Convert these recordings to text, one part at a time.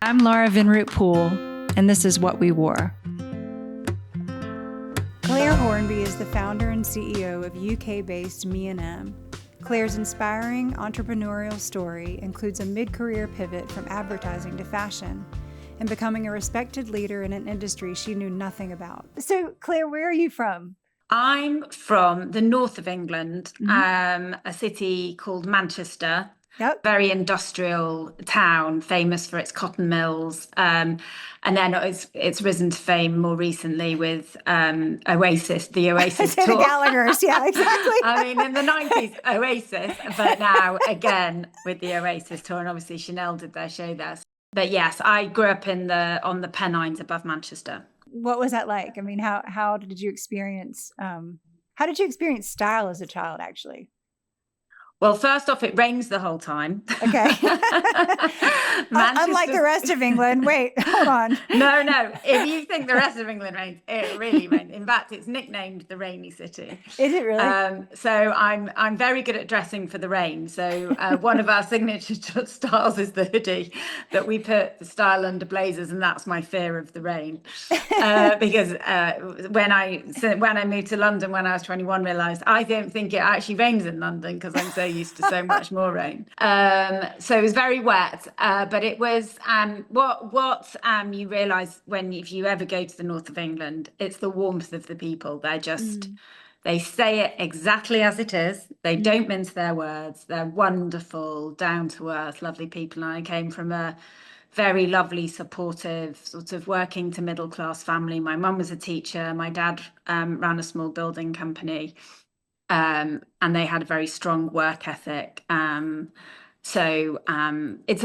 I'm Laura Vinroot Poole, and this is What We Wore. Clare Hornby is the founder and CEO of UK-based ME+EM. Clare's inspiring entrepreneurial story includes a mid-career pivot from advertising to fashion and becoming a respected leader in an industry she knew nothing about. So, Clare, where are you from? I'm from the north of England, a city called Manchester. Yep. Very industrial town, famous for its cotton mills. And then it's risen to fame more recently with Oasis, the Oasis tour. The Gallaghers, yeah, exactly. I mean, in the 90s, Oasis, but now again with the Oasis tour, and obviously Chanel did their show there. But yes, I grew up on the Pennines above Manchester. What was that like? I mean, how did you experience style as a child, actually? Well, first off, it rains the whole time. Okay. Unlike the rest of England. Wait, hold on. No. If you think the rest of England rains, it really rains. In fact, it's nicknamed the Rainy City. Is it really? So I'm very good at dressing for the rain. So one of our signature styles is the hoodie that we put the style under blazers, and that's my fear of the rain. Because when I moved to London when I was 21, realised I don't think it actually rains in London because I'm so used to so much more rain. So it was very wet, but it was what you realise if you ever go to the north of England, it's the warmth of the people. They're just they say it exactly as it is. They don't mince their words. They're wonderful, down to earth, lovely people. And I came from a very lovely, supportive, sort of working to middle class family. My mum was a teacher. My dad ran a small building company. And they had a very strong work ethic. So it's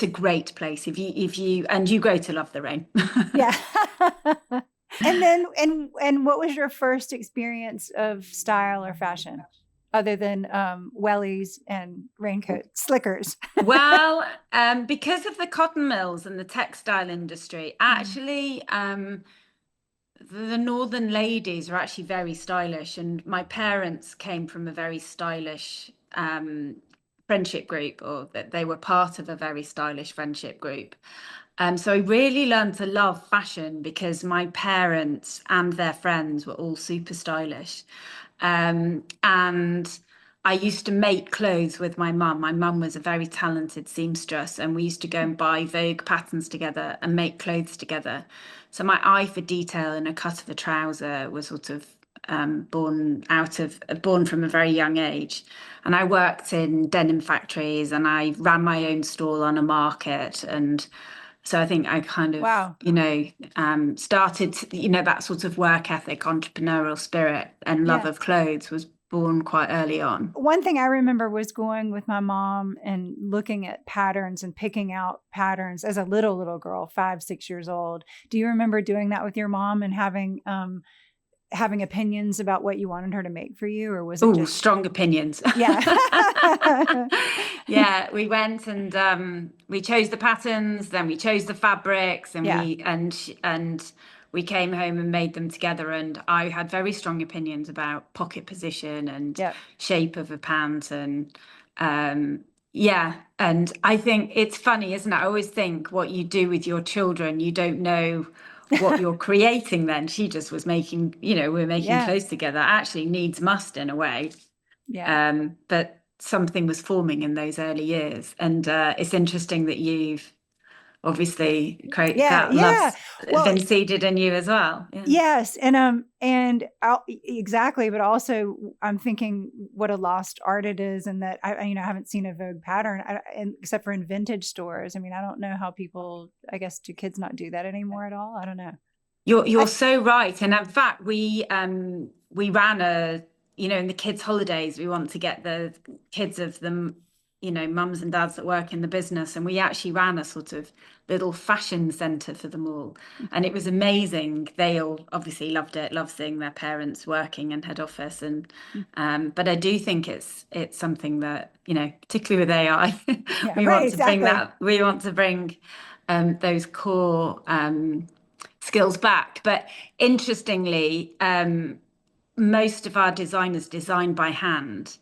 a great place if you grow to love the rain. Yeah. And what was your first experience of style or fashion other than wellies and raincoat slickers? Well, because of the cotton mills and the textile industry, actually, the northern ladies are actually very stylish, and my parents came from a very stylish friendship group, or that they were part of a very stylish friendship group. So I really learned to love fashion because my parents and their friends were all super stylish. And I used to make clothes with my mum. My mum was a very talented seamstress, and we used to go and buy Vogue patterns together and make clothes together. So my eye for detail in a cut of a trouser was sort of born from a very young age. And I worked in denim factories, and I ran my own stall on a market. And so I think I kind of, started, that sort of work ethic, entrepreneurial spirit and love of clothes was born quite early on. One thing I remember was going with my mom and looking at patterns and picking out patterns as a little girl, 5, 6 years old. Do you remember doing that with your mom and having opinions about what you wanted her to make for you, or was it just strong opinions? Yeah. Yeah, we went and we chose the patterns, then we chose the fabrics, and we came home and made them together. And I had very strong opinions about pocket position and shape of a pant, and and I think it's funny, isn't it? I always think what you do with your children, you don't know what you're creating then. She just was making, we're making clothes together. Actually needs must in a way. Yeah. But something was forming in those early years. And it's interesting that you've obviously love's been seeded in you as well. Yeah. Yes. Exactly. But also I'm thinking what a lost art it is. And that I haven't seen a Vogue pattern except for in vintage stores. I mean, I don't know how people, I guess, do kids not do that anymore at all? I don't know. You're so right. And in fact, we ran in the kids' holidays, we want to get the kids of them, mums and dads that work in the business. And we actually ran a sort of little fashion centre for them all. And it was amazing. They all obviously loved it, loved seeing their parents working in head office. And but I do think it's something that, particularly with AI, we want to bring those core skills back. But interestingly, most of our designers design by hand.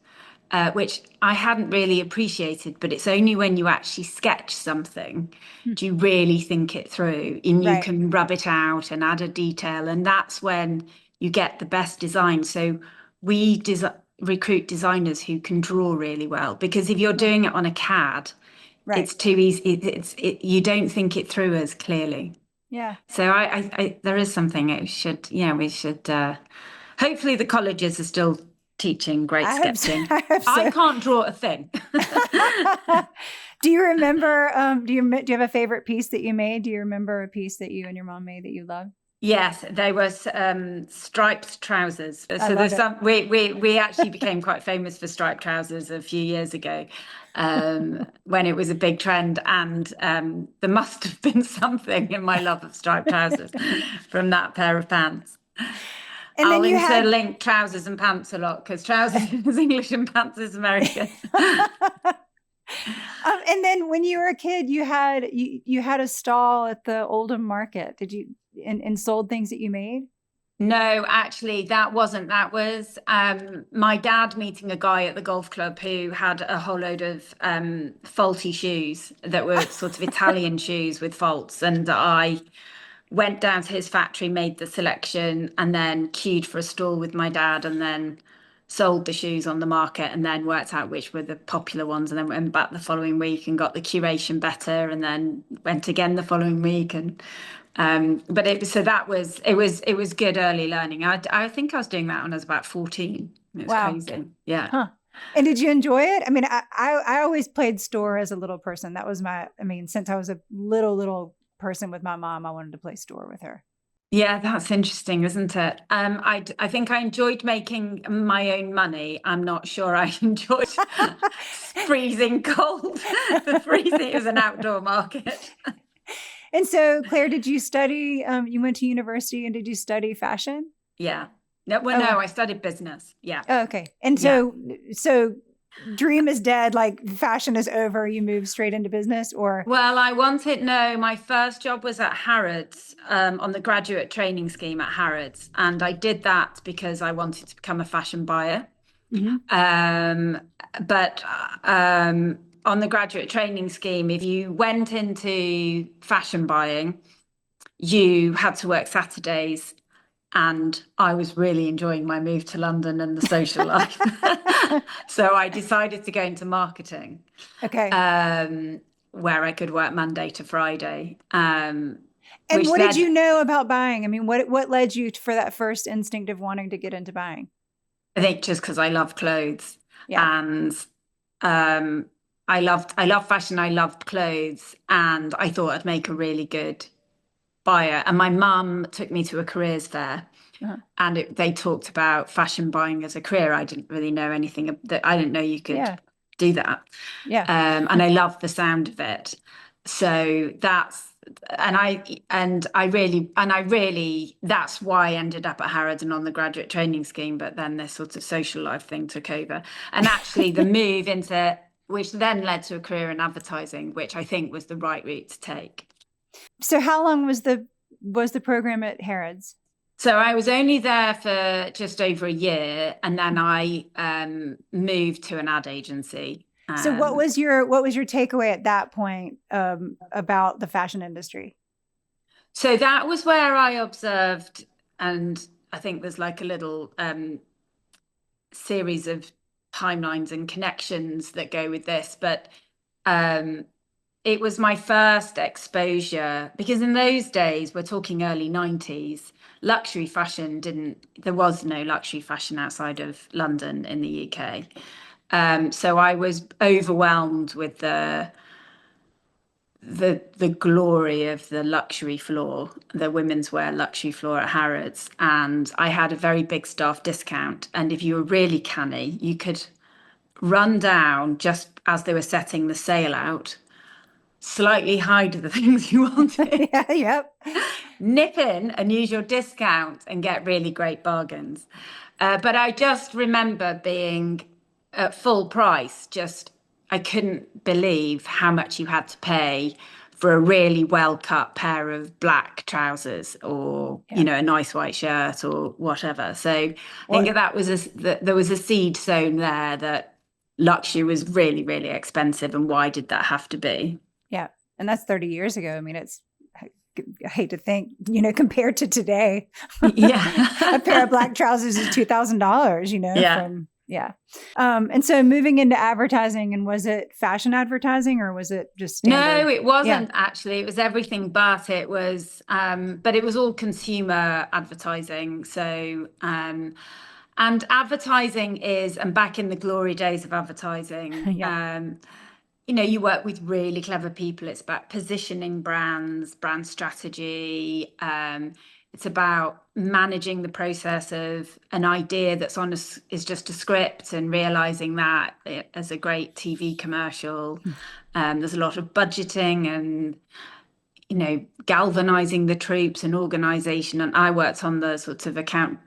which I hadn't really appreciated, but it's only when you actually sketch something do you really think it through, and you Right. can rub it out and add a detail, and that's when you get the best design. So we recruit designers who can draw really well, because if you're doing it on a CAD, Right. it's too easy. You don't think it through as clearly. Yeah. So there is something we should. Hopefully, the colleges are still teaching great sketching. I hope so. I can't draw a thing. Do you remember? Do you have a favorite piece that you made? Do you remember a piece that you and your mom made that you loved? Yes, there was striped trousers. I So love there's it. some. We actually became quite famous for striped trousers a few years ago, when it was a big trend, and there must have been something in my love of striped trousers from that pair of pants. And then I'll you had interlink trousers and pants a lot, because trousers is English and pants is American. and then when you were a kid, you had a stall at the Oldham Market. Did you and sold things that you made? No, actually, that wasn't. That was my dad meeting a guy at the golf club who had a whole load of faulty shoes that were sort of Italian shoes with faults. And I went down to his factory, made the selection, and then queued for a stall with my dad, and then sold the shoes on the market, and then worked out which were the popular ones, and then went back the following week and got the curation better, and then went again the following week. And but it was good early learning. I think I was doing that when I was about 14. It's Wow. crazy. Yeah. Huh. And did you enjoy it? I mean, I always played store as a little person. That was since I was a little person with my mom, I wanted to play store with her. Yeah, that's interesting, isn't it? I think I enjoyed making my own money. I'm not sure I enjoyed freezing cold. The freezing, it was an outdoor market. And so, Claire, did you study? You went to university, and did you study fashion? Yeah. No, well, no, I studied business. Yeah. Oh, okay. And so dream is dead, like fashion is over, you move straight into business, or? Well, my first job was at Harrods, on the graduate training scheme at Harrods. And I did that because I wanted to become a fashion buyer. Mm-hmm. But on the graduate training scheme, if you went into fashion buying, you had to work Saturdays. And I was really enjoying my move to London and the social life. So I decided to go into marketing. Okay. Where I could work Monday to Friday. And what did you know about buying? I mean, what led you for that first instinct of wanting to get into buying? I think just because I love clothes. Yeah. And I loved fashion, I loved clothes, and I thought I'd make a really good buyer. And my mum took me to a careers fair, and they talked about fashion buying as a career. I didn't really know anything that I didn't know you could do that. Yeah. And I loved the sound of it. So that's that's why I ended up at Harrods and on the graduate training scheme. But then this sort of social life thing took over, and actually the move into, which then led to a career in advertising, which I think was the right route to take. So how long was the program at Harrods? So I was only there for just over a year, and then I moved to an ad agency. So what was your takeaway at that point about the fashion industry? So that was where I observed, and I think there's like a little series of timelines and connections that go with this, but it was my first exposure, because in those days, we're talking early 90s, luxury fashion there was no luxury fashion outside of London in the UK. So I was overwhelmed with the glory of the luxury floor, the women's wear luxury floor at Harrods. And I had a very big staff discount. And if you were really canny, you could run down just as they were setting the sale out, slightly hide the things you wanted. Yeah, yep. Nip in and use your discount and get really great bargains. But I just remember being at full price. I couldn't believe how much you had to pay for a really well-cut pair of black trousers, or a nice white shirt or whatever. So I think that was there was a seed sown there that luxury was really, really expensive. And why did that have to be? Yeah. And that's 30 years ago. I mean, I hate to think, compared to today, Yeah. a pair of black trousers is $2,000, Yeah. And so moving into advertising, and was it fashion advertising or was it just standard? No, it wasn't actually. It was everything, but it was all consumer advertising. So, and advertising and back in the glory days of advertising, you work with really clever people. It's about positioning brands, brand strategy. It's about managing the process of an idea that's is just a script and realizing that as a great TV commercial. There's a lot of budgeting and, galvanizing the troops and organization. And I worked on the sort of account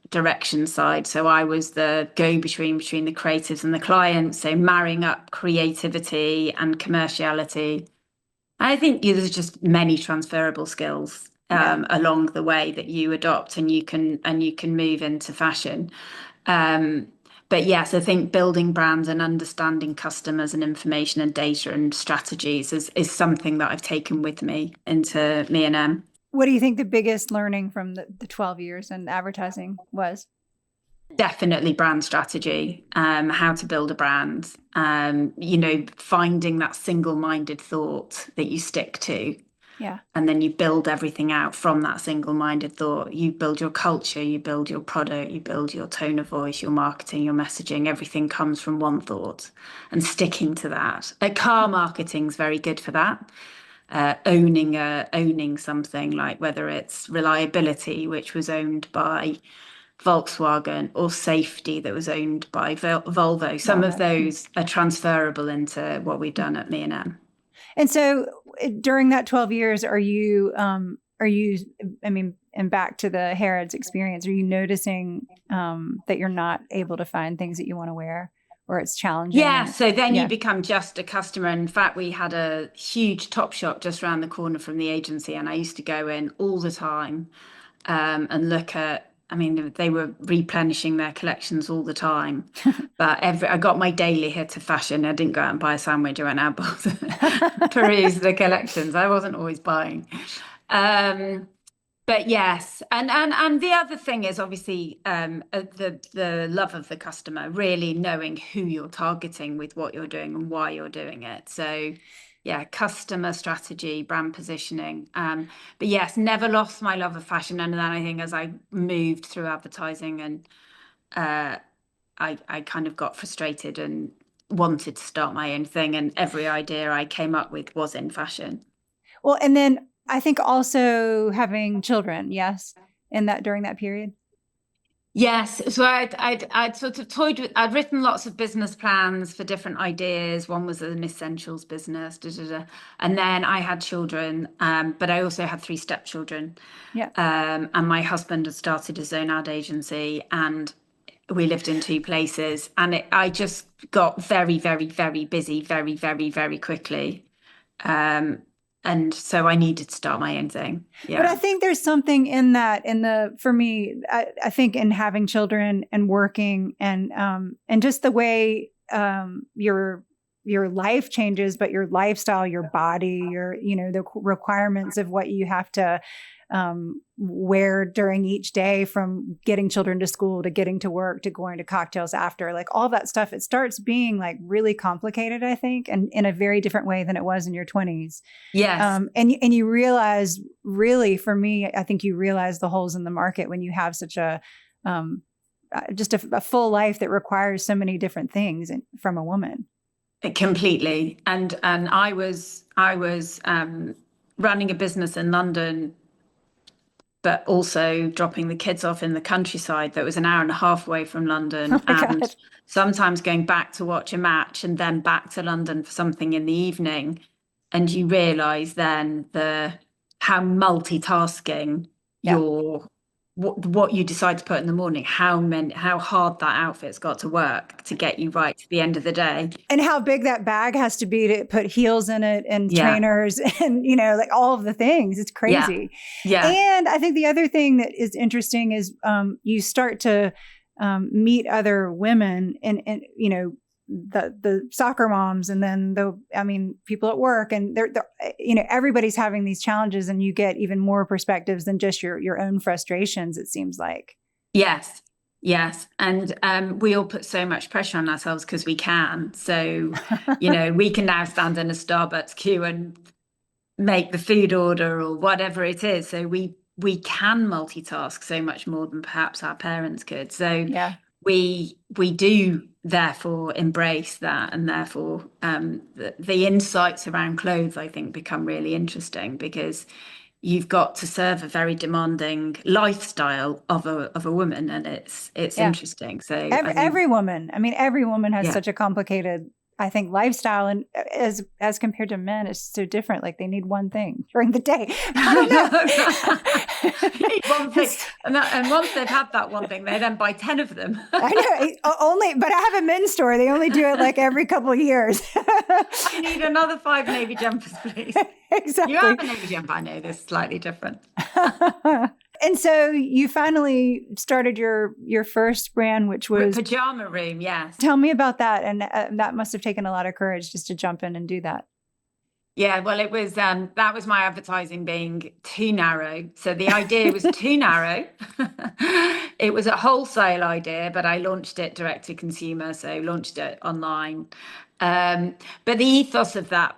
direction side. So I was the go-between between the creatives and the clients. So marrying up creativity and commerciality. I think there's just many transferable skills along the way that you adopt, and you can move into fashion. But yes, I think building brands and understanding customers and information and data and strategies is something that I've taken with me into M&M. What do you think the biggest learning from the 12 years in advertising was? Definitely brand strategy, how to build a brand, finding that single-minded thought that you stick to. Yeah. And then you build everything out from that single-minded thought. You build your culture, you build your product, you build your tone of voice, your marketing, your messaging. Everything comes from one thought, and sticking to that. Car marketing is very good for that. Owning something, like whether it's reliability, which was owned by Volkswagen, or safety, that was owned by Volvo. Some of those are transferable into what we've done at M&M. And so during that 12 years, and back to the Harrods experience, are you noticing that you're not able to find things that you want to wear, or it's challenging? Yeah. So then you become just a customer. In fact, we had a huge top shop just around the corner from the agency, and I used to go in all the time and look at, they were replenishing their collections all the time. But I got my daily hit of fashion. I didn't go out and buy a sandwich. I went out and peruse the collections. I wasn't always buying. But yes, and the other thing is obviously the love of the customer, really knowing who you're targeting with what you're doing and why you're doing it. So yeah, customer strategy, brand positioning. But yes, never lost my love of fashion. And then I think as I moved through advertising, and I kind of got frustrated and wanted to start my own thing. And every idea I came up with was in fashion. Well, and then I think also having children, yes, during that period. Yes, so I'd sort of toyed with. I'd written lots of business plans for different ideas. One was an essentials business, and then I had children, but I also had 3 stepchildren. Yeah. And my husband had started his own ad agency, and we lived in 2 places, and I just got very, very, very busy, very, very, very quickly. And so I needed to start my own thing. Yeah. But I think there's something in that, for me, I think in having children and working and just the way your life changes, but your lifestyle, your body, the requirements of what you have to wear during each day, from getting children to school to getting to work to going to cocktails after, like all that stuff, it starts being like really complicated, I think, and in a very different way than it was in your 20s. Yes. And you realize, really, for me, I think you realize the holes in the market when you have such a just a full life that requires so many different things from a woman. Completely. And I was running a business in London, but also dropping the kids off in the countryside that was an hour and a half away from London. And sometimes going back to watch a match and then back to London for something in the evening. And you realise then how multitasking what you decide to put in the morning, how hard that outfit's got to work to get you right to the end of the day. And how big that bag has to be to put heels in it and trainers and, like all of the things. It's crazy. Yeah. And I think the other thing that is interesting is you start to meet other women and, the soccer moms, and then people at work, and they're everybody's having these challenges, and you get even more perspectives than just your own frustrations, it seems like. Yes. Yes. And we all put so much pressure on ourselves because we can. So, we can now stand in a Starbucks queue and make the food order or whatever it is. So we can multitask so much more than perhaps our parents could. So we do therefore embrace that, and therefore the insights around clothes, I think, become really interesting, because you've got to serve a very demanding lifestyle of a woman, and it's interesting. So every woman has such a complicated, I think, lifestyle, and as compared to men, it's so different. Like, they need one thing during the day. I don't know. You need one thing, and once they've had that one thing, they then buy 10 of them. I know, but I have a men's store. They only do it like every couple of years. I need another 5 navy jumpers, please. Exactly. You have a navy jumper. I know this is slightly different. And so you finally started your first brand, which was Pajama Room. Yes. Tell me about that. And that must have taken a lot of courage just to jump in and do that. Yeah, well, it was that was my advertising being too narrow. So the idea was too narrow. It was a wholesale idea, but I launched it direct to consumer, so launched it online. But the ethos of that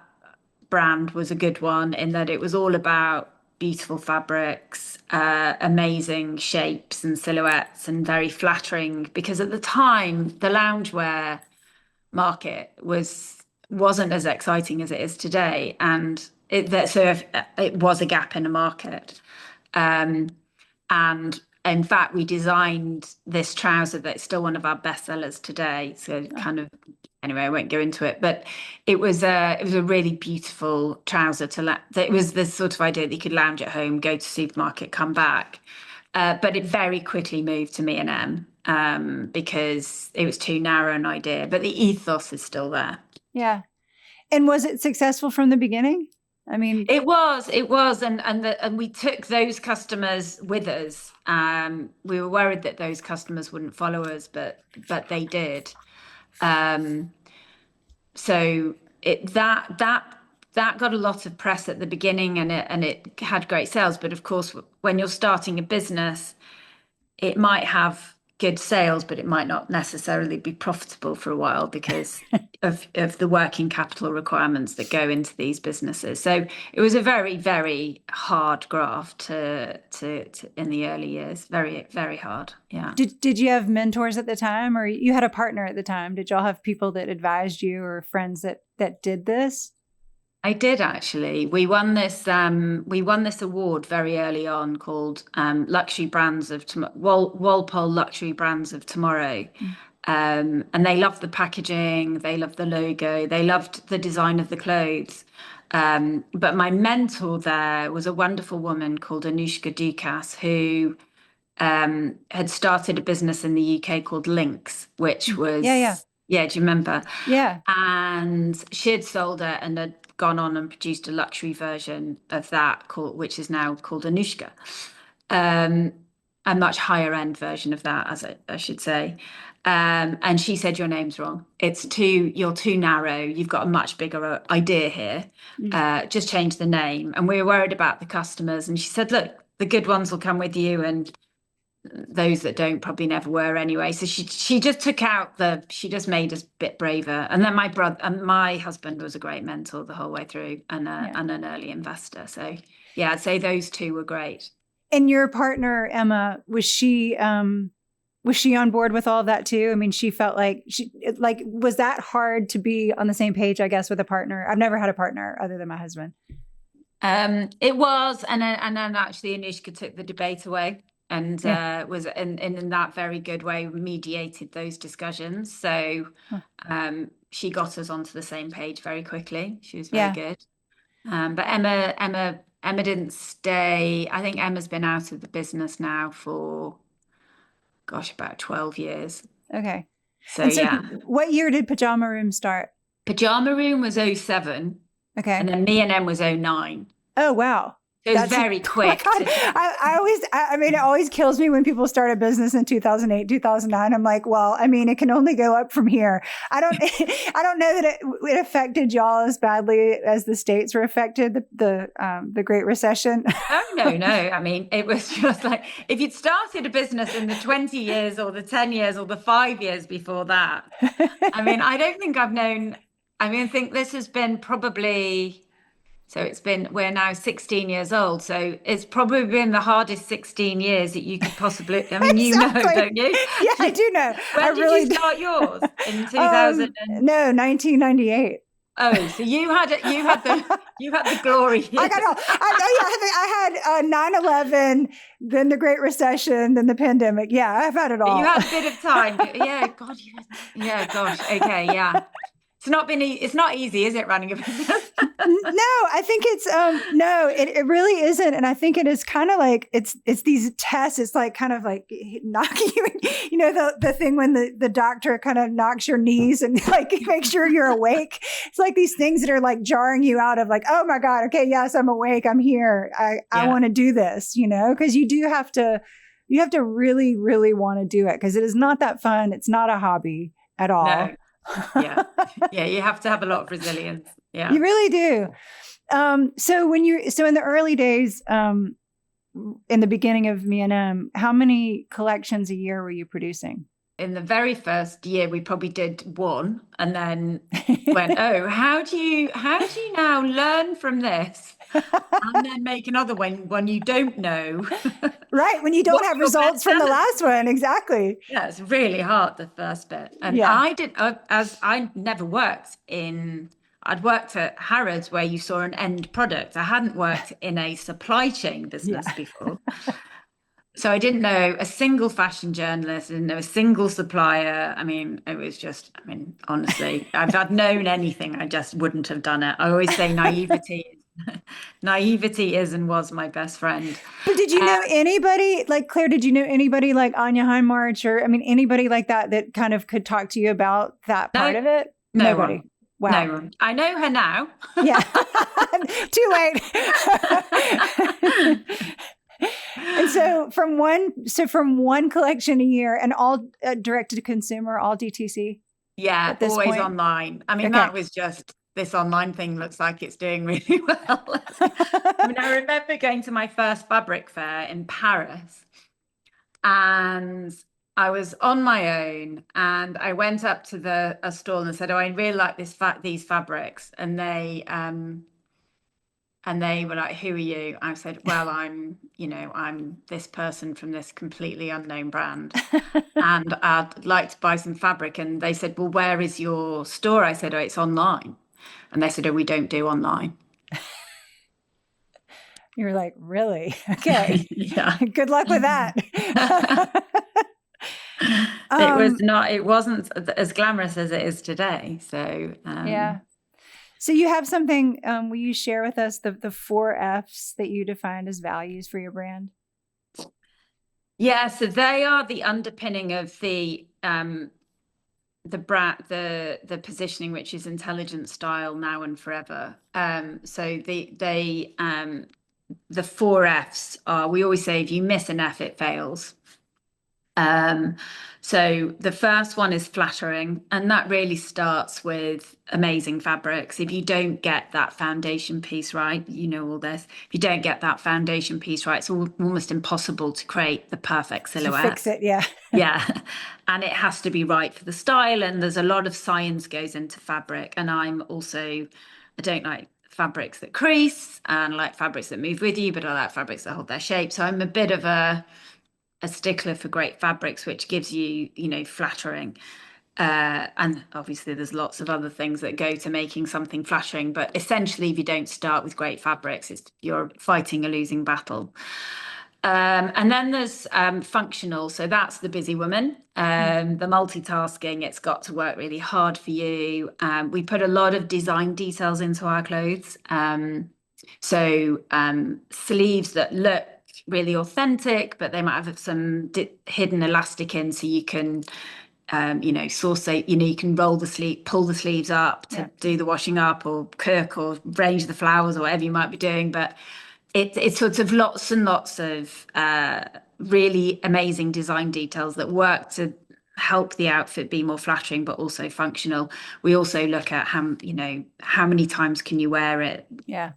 brand was a good one, in that it was all about beautiful fabrics, amazing shapes and silhouettes, and very flattering, because at the time the loungewear market wasn't as exciting as it is today, and it was a gap in the market. And in fact, we designed this trouser that's still one of our best sellers today. So anyway, I won't go into it, but it was a really beautiful trouser it was the sort of idea that you could lounge at home, go to supermarket, come back. But it very quickly moved to M&M because it was too narrow an idea, but the ethos is still there. Yeah. And was it successful from the beginning? I mean, it was, and we took those customers with us. We were worried that those customers wouldn't follow us, but they did. So that got a lot of press at the beginning, and it had great sales. But of course, when you're starting a business, it might have good sales, but it might not necessarily be profitable for a while because of the working capital requirements that go into these businesses. So it was a very, very hard graft to in the early years. Very, very hard. Yeah. Did you have mentors at the time, or you had a partner at the time? Did y'all have people that advised you, or friends that did this? I did, actually. We won this award very early on called Luxury Brands of Walpole Luxury Brands of Tomorrow. And they loved the packaging, they loved the logo, they loved the design of the clothes. But my mentor there was a wonderful woman called Anushka Dukas, who had started a business in the UK called Lynx, which was... Yeah, do you remember? Yeah. And she had sold it and had gone on and produced a luxury version of that which is now called Anushka. A much higher end version of that, as I should say. And she said, your name's wrong. You're too narrow. You've got a much bigger idea here. Just change the name. And we were worried about the customers. And she said, look, the good ones will come with you, and those that don't probably never were anyway. So she just took out she just made us a bit braver. And then my husband was a great mentor the whole way through, and an early investor. So yeah, I'd say those two were great. And your partner, Emma, was she on board with all of that too? I mean, she felt like was that hard to be on the same page, I guess, with a partner? I've never had a partner other than my husband. It was, and then actually Anushka took the debate away. And was in that very good way mediated those discussions. So she got us onto the same page very quickly. She was very good. But Emma didn't stay. I think Emma's been out of the business now for, about 12 years. Okay. So what year did Pajama Room start? Pajama Room was 2007. Okay. And then M&M was 2009. Oh, wow. It was very Oh quick. my God. I mean, it always kills me when people start a business in 2008, 2009. I'm like, well, I mean, it can only go up from here. I don't know that it affected y'all as badly as the States were affected, the Great Recession. Oh, no. I mean, it was just like, if you'd started a business in the 20 years or the 10 years or the 5 years before that, I mean, I don't think I've known, I mean, I think this has been probably, so we're now 16 years old. So it's probably been the hardest 16 years that you could possibly, I mean, Exactly. don't you? Yeah, I do know. When did you start yours? In 2000? No, 1998. Oh, so you had the glory years. I had 9/11, then the Great Recession, then the pandemic. Yeah, I've had it all. You had a bit of time. Yeah, God. Yeah, gosh. Okay, yeah. It's not easy, is it, running a business? No, I think it's no, it really isn't. And I think it is kind of like it's these tests. It's like kind of like knocking you, you know, the thing when the doctor kind of knocks your knees and like make sure you're awake. It's like these things that are like jarring you out of like, oh my God, okay, yes, I'm awake, I'm here. I want to do this, you know, because you have to really, really want to do it because it is not that fun. It's not a hobby at all. No. Yeah. You have to have a lot of resilience. Yeah, you really do. So in the early days, in the beginning of Me+EM, how many collections a year were you producing? In the very first year, we probably did one, and then went, oh, how do you now learn from this, and then make another one you don't know. Right, when you don't have results from the last one, exactly. Yeah, it's really hard, the first bit. And I never worked in. I'd worked at Harrods where you saw an end product. I hadn't worked in a supply chain business before. So I didn't know a single fashion journalist, I didn't know a single supplier. I mean, it was just, honestly, if I'd known anything, I just wouldn't have done it. I always say naivety is and was my best friend. But did you know anybody, like Claire, did you know anybody like Anya Hindmarch or, anybody like that kind of could talk to you about that part of it? Nobody. One. Wow. No one. I know her now. Yeah. Too late. And so from one collection a year and all direct to consumer, all DTC? Yeah, always point? Online. That was just, this online thing looks like it's doing really well. I remember going to my first fabric fair in Paris, and I was on my own, and I went up to a stall and said, "Oh, I really like these fabrics," and they were like, "Who are you?" I said, "Well, I'm this person from this completely unknown brand, and I'd like to buy some fabric." And they said, "Well, where is your store?" I said, "Oh, it's online." And they said, "Oh, we don't do online." You were like, "Really? Okay." Yeah. Good luck with that. It wasn't as glamorous as it is today. So yeah. So you have something, will you share with us the 4 Fs that you defined as values for your brand? Yeah, so they are the underpinning of the brand, the positioning, which is intelligent style now and forever. So the 4 Fs are, we always say, if you miss an F, it fails. So the first one is flattering, and that really starts with amazing fabrics. If you don't get that foundation piece right, all this, if you don't get that foundation piece right, it's almost impossible to create the perfect silhouette. To fix it, yeah. Yeah. And it has to be right for the style, and there's a lot of science goes into fabric. And I don't like fabrics that crease, and I like fabrics that move with you, but I like fabrics that hold their shape. So I'm a bit of a stickler for great fabrics, which gives you, flattering. And obviously there's lots of other things that go to making something flattering, but essentially if you don't start with great fabrics, you're fighting a losing battle. And then there's functional. So that's the busy woman, the multitasking. It's got to work really hard for you. We put a lot of design details into our clothes. So sleeves that look really authentic, but they might have some hidden elastic in, so you can you can pull the sleeves up to do the washing up, or kirk, or arrange the flowers, or whatever you might be doing. But it's sort of lots and lots of really amazing design details that work to help the outfit be more flattering, but also functional. We also look at how many times can you wear it? Yeah.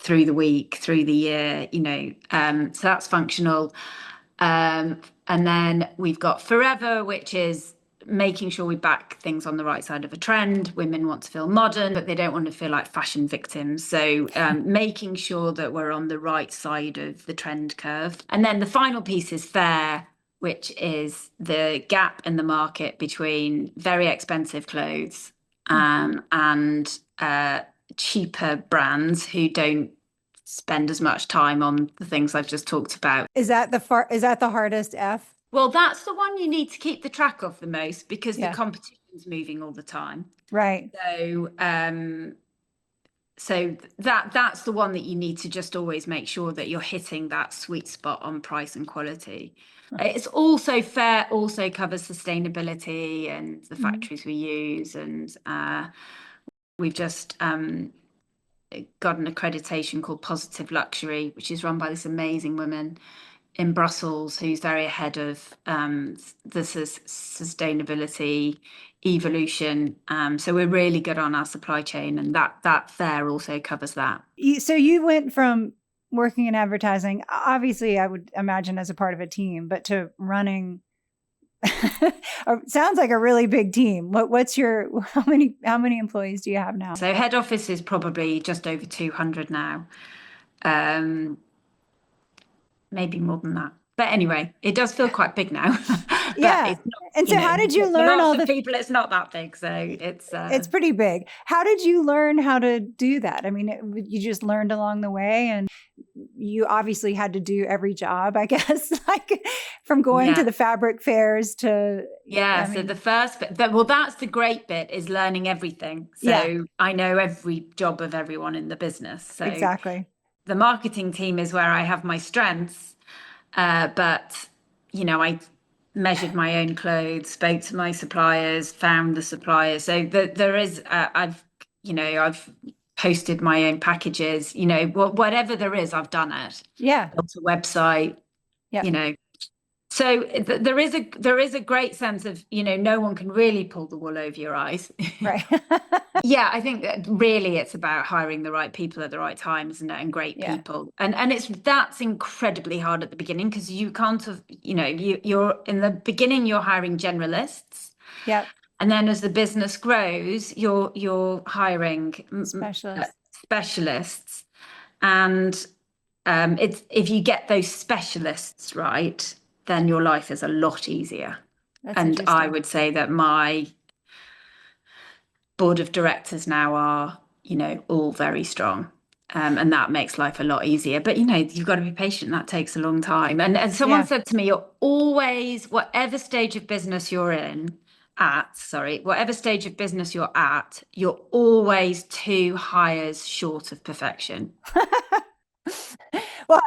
Through the week, through the year, so that's functional. And then we've got Forever, which is making sure we back things on the right side of a trend. Women want to feel modern, but they don't want to feel like fashion victims. So making sure that we're on the right side of the trend curve. And then the final piece is Fair, which is the gap in the market between very expensive clothes and cheaper brands who don't spend as much time on the things I've just talked about. Is that the hardest F? Well, that's the one you need to keep the track of the most because Yeah. the competition's moving all the time. Right. So that's the one that you need to just always make sure that you're hitting that sweet spot on price and quality. It's also Fair, also covers sustainability and the factories we use, and we've just got an accreditation called Positive Luxury, which is run by this amazing woman in Brussels who's very ahead of the sustainability evolution. So we're really good on our supply chain, and that Fair also covers that. So you went from working in advertising, obviously I would imagine as a part of a team, but to running sounds like a really big team. How many employees do you have now? So head office is probably just over 200 now. Maybe more than that. But anyway, it does feel quite big now. Yeah. And so how did you learn all the people? It's not that big, so it's pretty big. How did you learn how to do that? I mean, you just learned along the way, and you obviously had to do every job, I guess, like from going to the fabric fairs to So the first bit, that's the great bit, is learning everything. So I know every job of everyone in the business. So exactly. The marketing team is where I have my strengths, but I measured my own clothes, spoke to my suppliers, found the suppliers. So there is, I've posted my own packages. Whatever there is, I've done it. Yeah, built a website. Yeah. So there is a great sense of no one can really pull the wool over your eyes. Right. Yeah, I think that really it's about hiring the right people at the right time, isn't it? And great people. And that's incredibly hard at the beginning, because you can't have, you're in the beginning, you're hiring generalists. Yeah. And then as the business grows, you're hiring specialists. And if you get those specialists right, then your life is a lot easier. And I would say that my board of directors now are, all very strong. And that makes life a lot easier. But, you've got to be patient. That takes a long time. And someone said to me, you're always, whatever stage of business you're at, you're always 2 hires short of perfection. Well,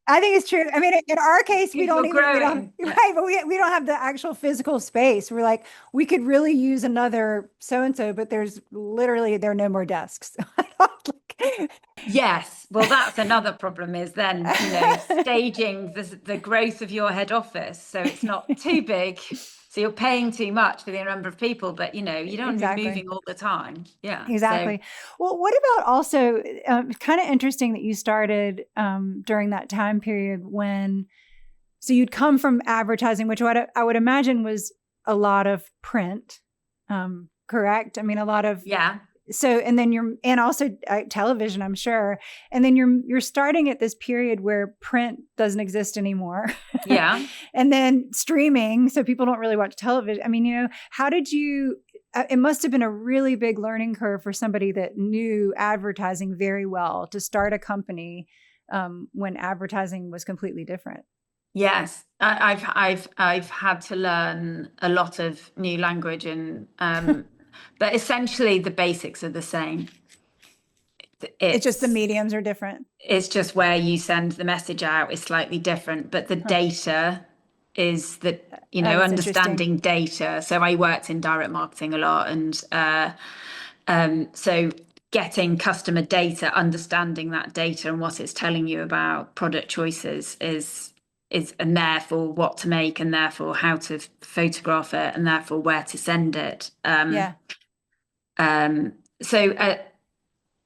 I think it's true. I mean, in our case, we don't right, but we don't have the actual physical space. We're like, we could really use another so-and-so, but there are no more desks. Yes. Well, that's another problem, is then, staging the growth of your head office. So it's not too big. So you're paying too much for the number of people, but you don't be moving all the time. Yeah, exactly. Well, what about also kind of interesting that you started during that time period so you'd come from advertising, which I would imagine was a lot of print, correct? I mean, a lot of So, and then and also television, I'm sure. And then you're starting at this period where print doesn't exist anymore. Yeah. And then streaming. So people don't really watch television. I mean, how did it must have been a really big learning curve for somebody that knew advertising very well to start a company when advertising was completely different. Yes, I've had to learn a lot of new language, and but essentially the basics are the same. It's just the mediums are different. It's just where you send the message out is slightly different, but the data is that, understanding data. So I worked in direct marketing a lot, and so getting customer data, understanding that data and what it's telling you about product choices is and therefore what to make, and therefore how to photograph it, and therefore where to send it. So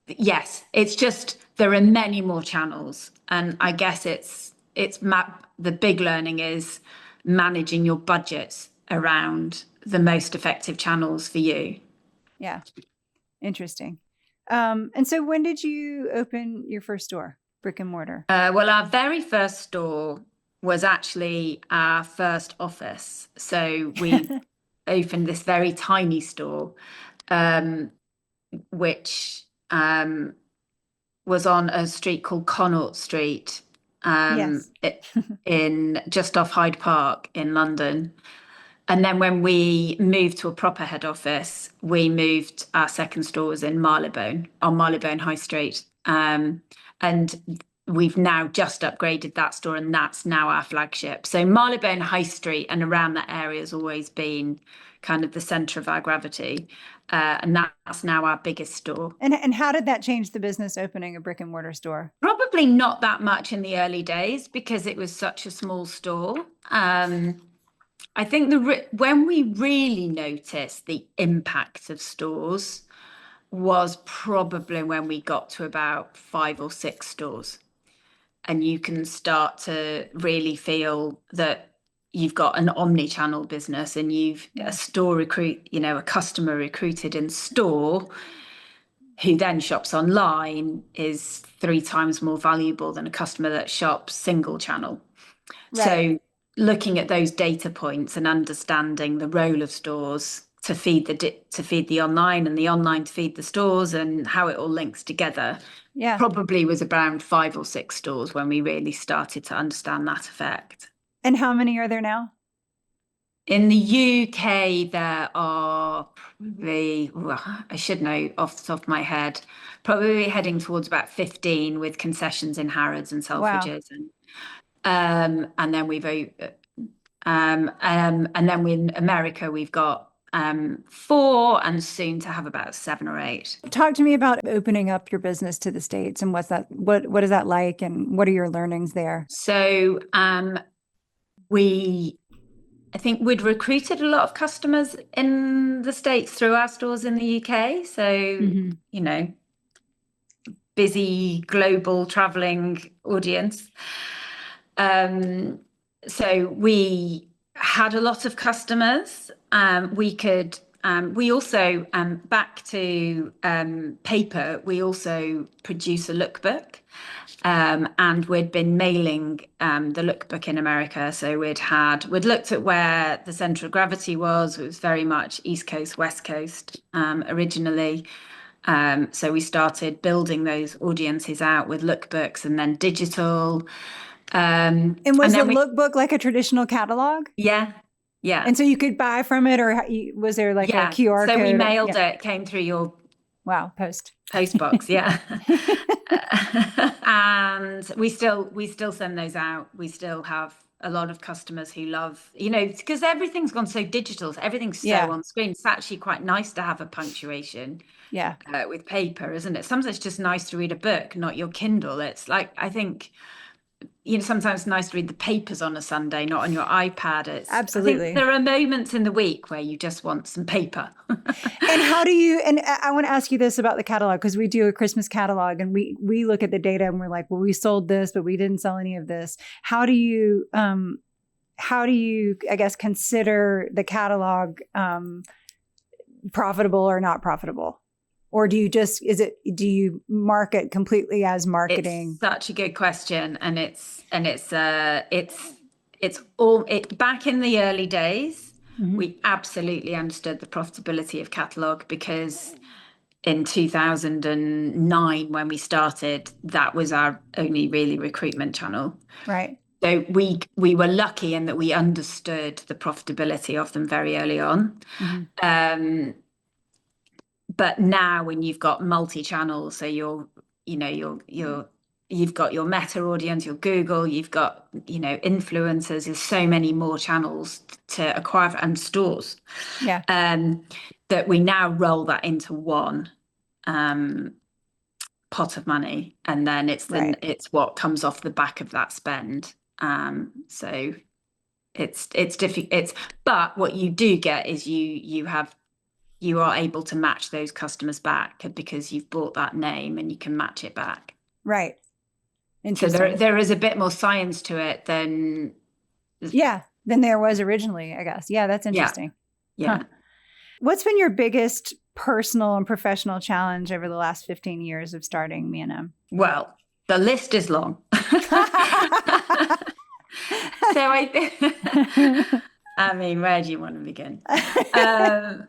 yes, it's just there are many more channels, and I guess the big learning is managing your budgets around the most effective channels for you. Yeah. Interesting. And so when did you open your first store, brick and mortar? Well, our very first store was actually our first office. So we opened this very tiny store, which was on a street called Connaught Street, Yes. in just off Hyde Park in London. And then when we moved to a proper head office, we moved, our second store was in Marylebone, on Marylebone High Street. And we've now just upgraded that store, and that's now our flagship. So Marylebone High Street and around that area has always been kind of the centre of our gravity. And that's now our biggest store. And how did that change the business, opening a brick and mortar store? Probably not that much in the early days because it was such a small store. I think when we really noticed the impact of stores was probably when we got to about 5 or 6 stores, and you can start to really feel that you've got an omni-channel business, and you've a customer recruited in store who then shops online is 3 times more valuable than a customer that shops single channel. Right. So looking at those data points and understanding the role of stores to feed the online, and the online to feed the stores, and how it all links together, probably was around 5 or 6 stores when we really started to understand that effect. And how many are there now? In the UK, there are probably, I should know off the top of my head, probably heading towards about 15, with concessions in Harrods and Selfridges. Wow. And then in America, we've got 4, and soon to have about 7 or 8. Talk to me about opening up your business to the States, and what is that like, and what are your learnings there? So I think we'd recruited a lot of customers in the States through our stores in the UK. So, busy global traveling audience. So we had a lot of customers. We also, back to paper, we also produce a lookbook. And we'd been mailing the lookbook in America. So we'd looked at where the centre of gravity was. It was very much East Coast, West Coast originally. So we started building those audiences out with lookbooks, and then digital. And was the lookbook like a traditional catalog? Yeah. Yeah. And so you could buy from it, or was there like a QR code? So we mailed it, came through your post box. Yeah. And we still send those out. We still have a lot of customers who love, because everything's gone so digital, everything's so on screen. It's actually quite nice to have a punctuation with paper, isn't it? Sometimes it's just nice to read a book, not your Kindle. It's like, I think, sometimes it's nice to read the papers on a Sunday, not on your iPad. Absolutely. I think there are moments in the week where you just want some paper. And I want to ask you this about the catalog, because we do a Christmas catalog, and we look at the data and we're like, well, we sold this, but we didn't sell any of this. How do you, I guess, consider the catalog profitable or not profitable? Or do you market completely as marketing? It's such a good question. And it's all back in the early days, we absolutely understood the profitability of catalog, because in 2009, when we started, that was our only really recruitment channel. Right. So we were lucky in that we understood the profitability of them very early on. But now, when you've got multi-channel, so you've got your Meta audience, your Google, you've got, influencers, there's so many more channels to acquire, and stores. Yeah. That we now roll that into one. pot of money, and then it's Right. it's what comes off the back of that spend. So it's difficult. But what you do get is you are able to match those customers back because you've bought that name and you can match it back. Right. So Interesting. there is a bit more science to it than Yeah, than there was originally, I guess. Yeah, that's interesting. yeah. Huh. What's been your biggest personal and professional challenge over the last 15 years of starting Me+EM? Well, the list is long. So I mean, where do you want to begin? But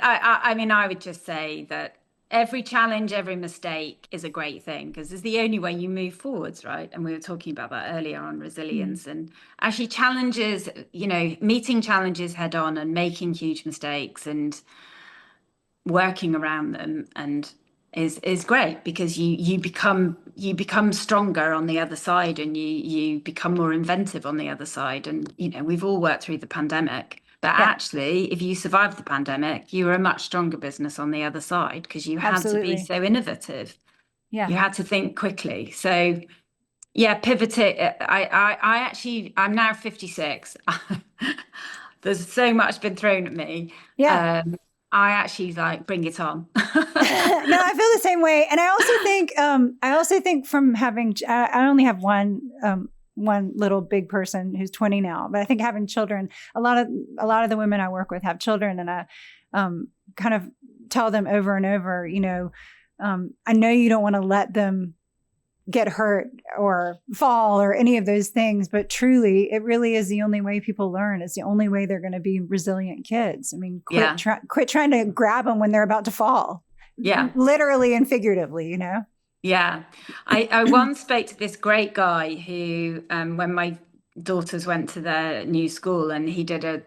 I mean, I would just say that every challenge, every mistake is a great thing because it's the only way you move forwards, right? And we were talking about that earlier on resilience and actually challenges, meeting challenges head on and making huge mistakes and working around them and is great because you become stronger on the other side and you become more inventive on the other side. And we've all worked through the pandemic, but Yeah. actually if you survived the pandemic, you were a much stronger business on the other side because you had to be Absolutely. so innovative. Yeah. You had to think quickly. So yeah, pivoting. I'm now 56. There's so much been thrown at me. Yeah. I actually bring it on. No, I feel the same way. And I also think from having, I only have one little big person who's 20 now, but I think having children, a lot of the women I work with have children, and I kind of tell them over and over, I know you don't want to let them get hurt or fall or any of those things, but truly, it really is the only way people learn. It's the only way they're going to be resilient kids. I mean, quit trying to grab them when they're about to fall. Yeah. Literally and figuratively, Yeah. I once spoke to this great guy who, when my daughters went to their new school, and he did a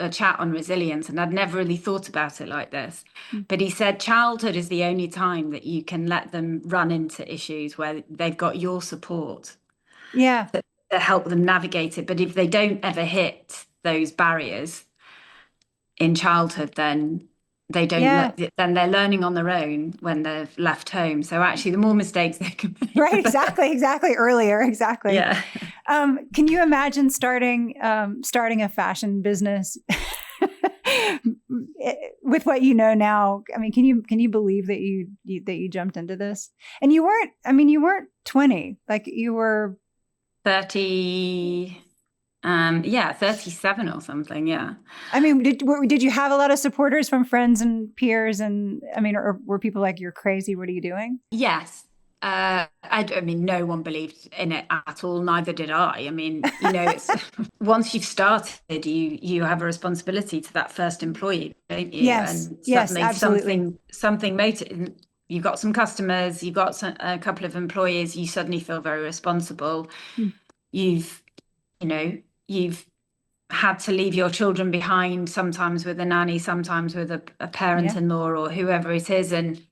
chat on resilience, and I'd never really thought about it like this. But he said childhood is the only time that you can let them run into issues where they've got your support. Yeah. To help them navigate it. But if they don't ever hit those barriers in childhood, then they don't then they're learning on their own when they're left home. So actually the more mistakes they can make. Right, exactly. Earlier, exactly. Yeah. Can you imagine starting a fashion business with what you know now? I mean, can you believe that you jumped into this? And you weren't 20, like you were 30, 37 or something. Yeah. I mean, did you have a lot of supporters from friends and peers? And I mean, or were people like, you're crazy, what are you doing? Yes. I mean, no one believed in it at all. Neither did I. I mean, it's once you've started, you have a responsibility to that first employee, don't you? Yes. And Yes, suddenly absolutely. something motive. You've got some customers, you've got a couple of employees. You suddenly feel very responsible. You've had to leave your children behind, sometimes with a nanny, sometimes with a parent-in-law or whoever it is, and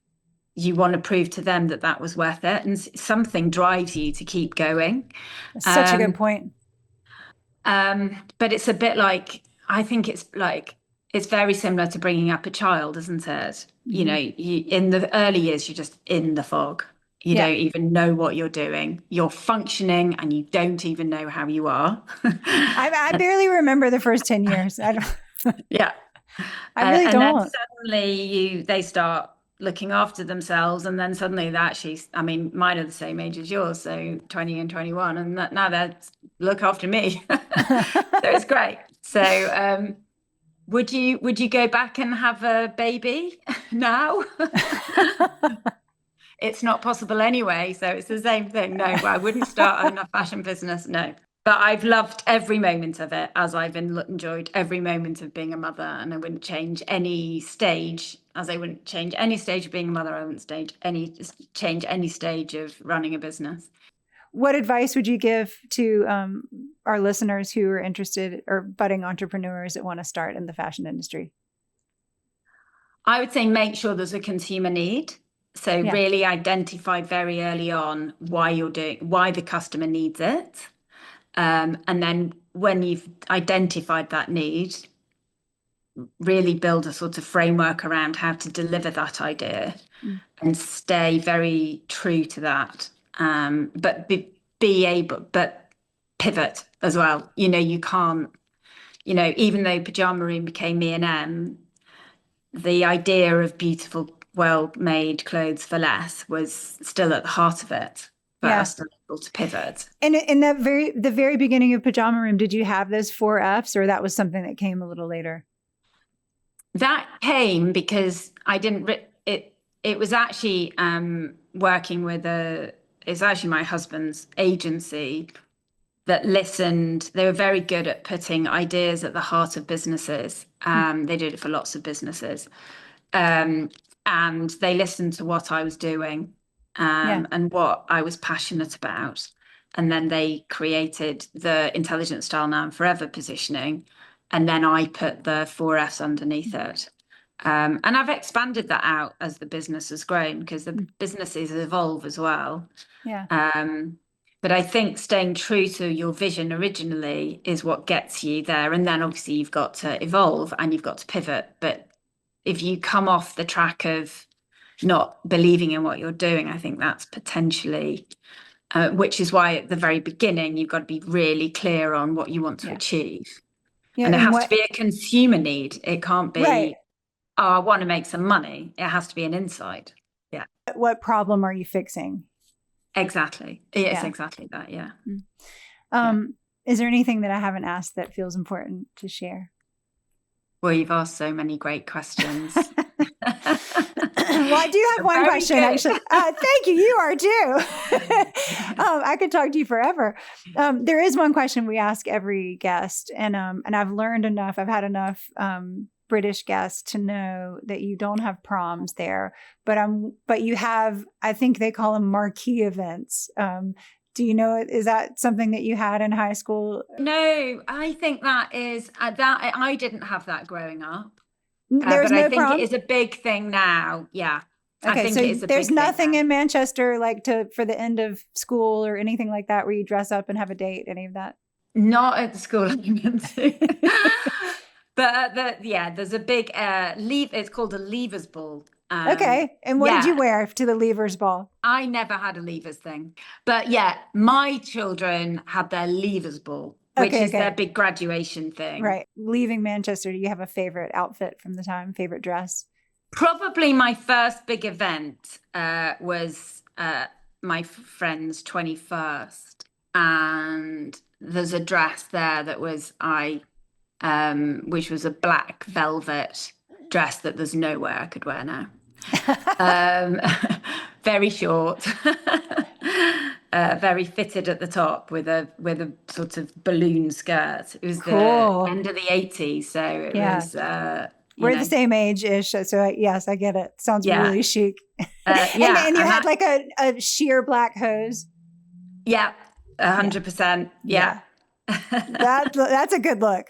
you want to prove to them that was worth it, and something drives you to keep going. Such a good point. But it's a bit like, I think it's very similar to bringing up a child, isn't it? In the early years, you're just in the fog. You don't even know what you're doing. You're functioning and you don't even know how you are. I barely remember the first 10 years. I don't. Yeah. I really don't. And then suddenly they start looking after themselves, and then suddenly they actually, I mean, mine are the same age as yours, so 20 and 21, and now they look after me. So it's great. So would you go back and have a baby now? It's not possible anyway, so it's the same thing. No, I wouldn't start a fashion business, no. But I've loved every moment of it, as I've enjoyed every moment of being a mother, and I wouldn't change any stage, as I wouldn't change any stage of being a mother. I wouldn't change any stage of running a business. What advice would you give to our listeners who are interested, or budding entrepreneurs that want to start in the fashion industry? I would say make sure there's a consumer need. So really identify very early on why the customer needs it. And then when you've identified that need, really build a sort of framework around how to deliver that idea and stay very true to that. But but pivot as well. You can't, even though Pajama Room became Me+M, the idea of beautiful, well-made clothes for less was still at the heart of it, but I was still able to pivot. And in the very beginning of Pajama Room, did you have those 4 Fs, or that was something that came a little later? That came because I didn't. It was actually working with it's actually my husband's agency that listened. They were very good at putting ideas at the heart of businesses. They did it for lots of businesses. And they listened to what I was doing and what I was passionate about. And then they created the Intelligent Style Now and Forever positioning. And then I put the 4 Fs underneath it. And I've expanded that out as the business has grown, because the businesses evolve as well. But I think staying true to your vision originally is what gets you there. And then obviously you've got to evolve and you've got to pivot. But if you come off the track of not believing in what you're doing, I think that's potentially, which is why at the very beginning, you've got to be really clear on what you want to achieve. And it has to be a consumer need. It can't be, oh, I want to make some money. It has to be an insight. Yeah. What problem are you fixing? Exactly. It's exactly that. Yeah. Is there anything that I haven't asked that feels important to share? Well, you've asked so many great questions. Well, I do have one question, actually. Thank you. You are too. I could talk to you forever. There is one question we ask every guest, and I've learned enough. I've had enough British guests to know that you don't have proms there, but you have, I think they call them marquee events. Do you know, is that something that you had in high school? No, I think that is that I didn't have that growing up. There's no I think prom? it is a big thing now. Yeah. Okay, I think so it is a there's big nothing thing in Manchester for the end of school or anything like that where you dress up and have a date, any of that? Not at the school I went to. But there's a big it's called a Leavers Ball. Okay. And what did you wear to the Leavers Ball? I never had a Leavers thing. But yeah, my children had their Leavers Ball, which is their big graduation thing. Right. Leaving Manchester, do you have a favorite outfit from the time, favorite dress? Probably my first big event was my friend's 21st. And there's a dress there that was which was a black velvet dress that there's nowhere I could wear now. Very short, very fitted at the top with a sort of balloon skirt. It was the end of the 80s, so it was. We're the same age-ish, so yes, I get it. Sounds really chic. And you had like a sheer black hose. Yeah, 100%. Yeah. That's a good look.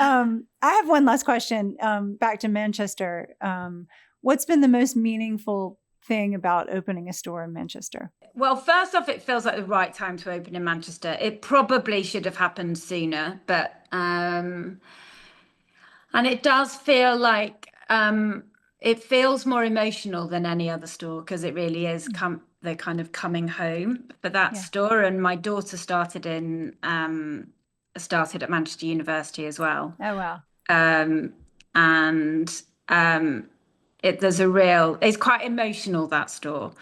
I have one last question. Back to Manchester. What's been the most meaningful thing about opening a store in Manchester? Well, first off, it feels like the right time to open in Manchester. It probably should have happened sooner, but and it does feel like it feels more emotional than any other store, because it really is they're kind of coming home for that store. And my daughter started at Manchester University as well. Oh wow! It's quite emotional, that store,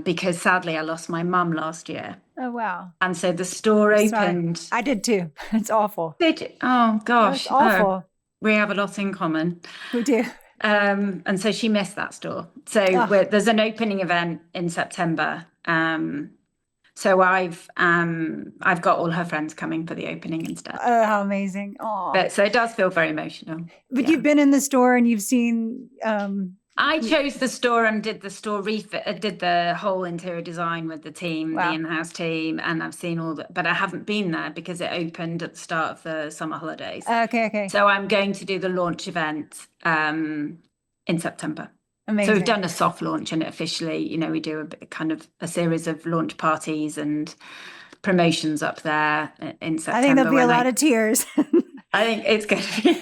because sadly I lost my mum last year. Oh wow! And so the store opened. Sorry. I did too. It's awful. Did you? Oh gosh! It's awful. We have a lot in common. We do. And so she missed that store. So there's an opening event in September. So I've got all her friends coming for the opening instead. Oh, how amazing! Oh, so it does feel very emotional. But you've been in the store and you've seen. I chose the store and did the store refit. Did the whole interior design with the team, the in-house team, and I've seen all that. But I haven't been there because it opened at the start of the summer holidays. Okay. So I'm going to do the launch event in September. Amazing. So we've done a soft launch, and officially, we do a series of launch parties and promotions up there in September. I think there'll be a lot of tears. I think it's going to be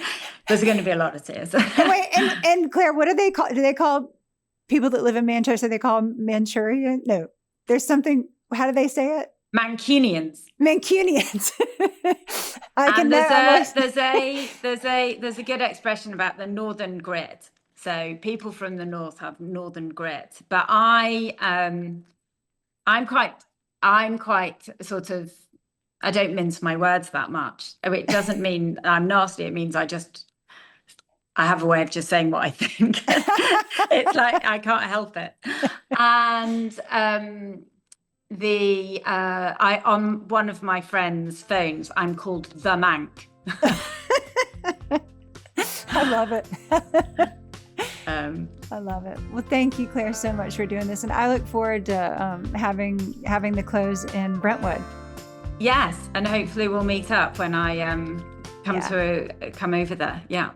There's going to be a lot of tears. And Claire, what do they call? Do they call people that live in Manchester? They call them Manchurian? No, there's something. How do they say it? Mancunians. Mancunians. There's a good expression about the northern grit. So people from the north have northern grit, but I'm quite sort of, I don't mince my words that much. It doesn't mean I'm nasty. It means I have a way of just saying what I think. It's like I can't help it. And on one of my friends' phones, I'm called the Mank. I love it. I love it. Well, thank you, Claire, so much for doing this, and I look forward to having the close in Brentwood. Yes, and hopefully we'll meet up when I come over there. Yeah.